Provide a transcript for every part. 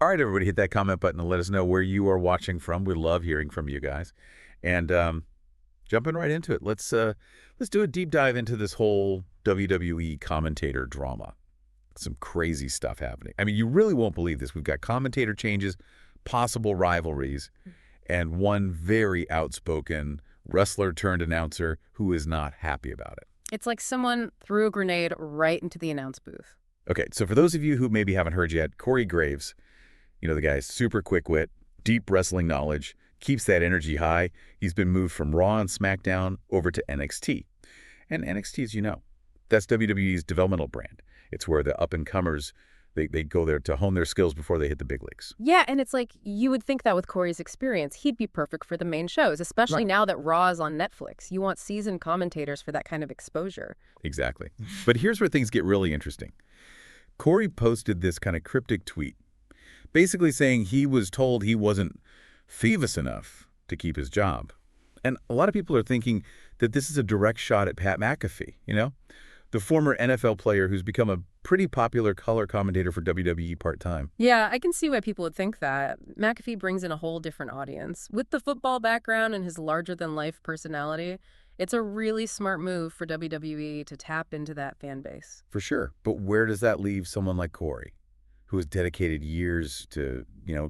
All right, everybody, hit that comment button and let us know where you are watching from. We love hearing from you guys. And jumping right into it, let's do a deep dive into this whole WWE commentator drama. Some crazy stuff happening. I mean, you really won't believe this. We've got commentator changes, possible rivalries, and one very outspoken wrestler turned announcer who is not happy about it. It's like someone threw a grenade right into the announce booth. Okay, so for those of you who maybe haven't heard yet, Corey Graves, the guy's super quick wit, deep wrestling knowledge, keeps that energy high. He's been moved from Raw and SmackDown over to NXT. And NXT, as you know, that's WWE's developmental brand. It's where the up-and-comers, they go there to hone their skills before they hit the big leagues. Yeah, and it's like you would think that with Corey's experience, he'd be perfect for the main shows, especially Right. now that Raw is on Netflix. You want seasoned commentators for that kind of exposure. Exactly. But here's where things get really interesting. Corey posted this kind of cryptic tweet, basically saying he was told he wasn't famous enough to keep his job. And a lot of people are thinking that this is a direct shot at Pat McAfee, the former NFL player who's become a pretty popular color commentator for WWE part-time. Yeah, I can see why people would think that. McAfee brings in a whole different audience. With the football background and his larger-than-life personality, it's a really smart move for WWE to tap into that fan base. For sure. But where does that leave someone like Corey, who has dedicated years to,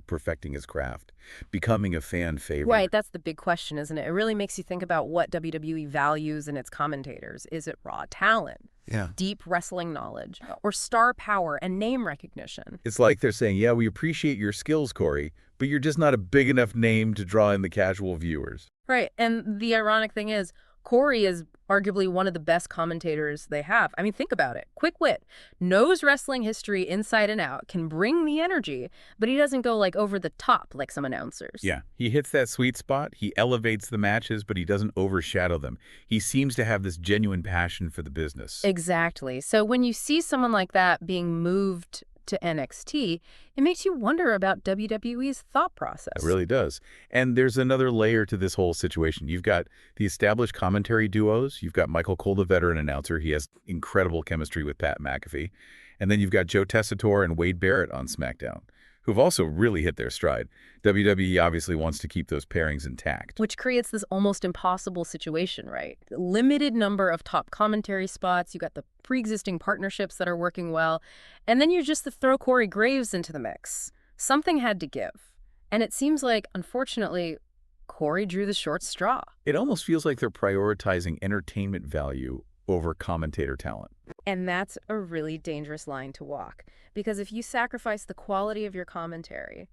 perfecting his craft, becoming a fan favorite? Right, that's the big question, isn't it? It really makes you think about what WWE values in its commentators. Is it raw talent, Yeah. deep wrestling knowledge, or star power and name recognition? It's like they're saying, yeah, we appreciate your skills, Corey, but you're just not a big enough name to draw in the casual viewers. Right, and the ironic thing is, Corey is arguably one of the best commentators they have. I mean, think about it. Quick wit, knows wrestling history inside and out, can bring the energy, but he doesn't go like over the top like some announcers. Yeah, he hits that sweet spot. He elevates the matches, but he doesn't overshadow them. He seems to have this genuine passion for the business. Exactly. So when you see someone like that being moved to NXT, it makes you wonder about WWE's thought process. It really does. And there's another layer to this whole situation. You've got the established commentary duos. You've got Michael Cole, the veteran announcer. He has incredible chemistry with Pat McAfee. And then you've got Joe Tessitore and Wade Barrett on SmackDown, who've also really hit their stride. WWE obviously wants to keep those pairings intact. Which creates this almost impossible situation, right? Limited number of top commentary spots. You got the pre-existing partnerships that are working well. And then you just throw Corey Graves into the mix. Something had to give. And it seems like, unfortunately, Corey drew the short straw. It almost feels like they're prioritizing entertainment value over commentator talent. And that's a really dangerous line to walk. Because if you sacrifice the quality of your commentary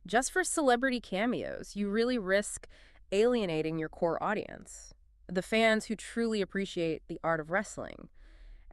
just for celebrity cameos, you really risk alienating your core audience, the fans who truly appreciate the art of wrestling,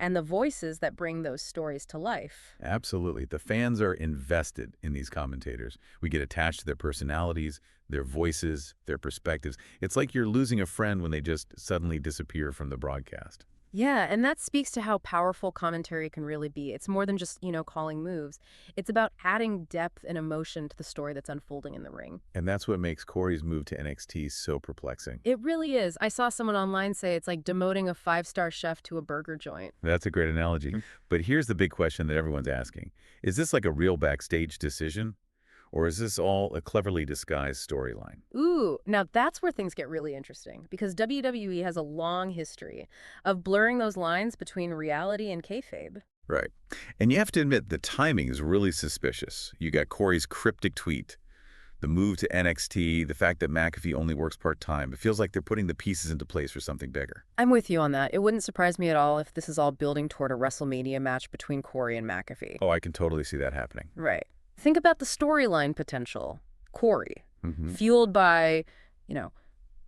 and the voices that bring those stories to life. Absolutely. The fans are invested in these commentators. We get attached to their personalities, their voices, their perspectives. It's like you're losing a friend when they just suddenly disappear from the broadcast. Yeah, and that speaks to how powerful commentary can really be. It's more than just, calling moves. It's about adding depth and emotion to the story that's unfolding in the ring. And that's what makes Corey's move to NXT so perplexing. It really is. I saw someone online say it's like demoting a five-star chef to a burger joint. That's a great analogy. But here's the big question that everyone's asking. Is this like a real backstage decision? Or is this all a cleverly disguised storyline? Ooh, now that's where things get really interesting, because WWE has a long history of blurring those lines between reality and kayfabe. Right. And you have to admit the timing is really suspicious. You got Corey's cryptic tweet, the move to NXT, the fact that McAfee only works part-time. It feels like they're putting the pieces into place for something bigger. I'm with you on that. It wouldn't surprise me at all if this is all building toward a WrestleMania match between Corey and McAfee. Oh, I can totally see that happening. Right. Think about the storyline potential. Corey, Mm-hmm. fueled by,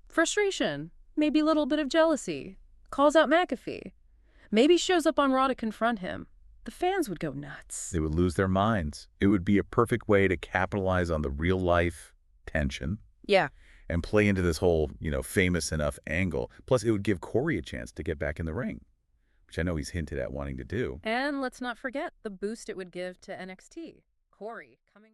frustration, maybe a little bit of jealousy, calls out McAfee, maybe shows up on Raw to confront him. The fans would go nuts. They would lose their minds. It would be a perfect way to capitalize on the real-life tension. Yeah. And play into this whole, famous enough angle. Plus, it would give Corey a chance to get back in the ring, which I know he's hinted at wanting to do. And let's not forget the boost it would give to NXT. Corey coming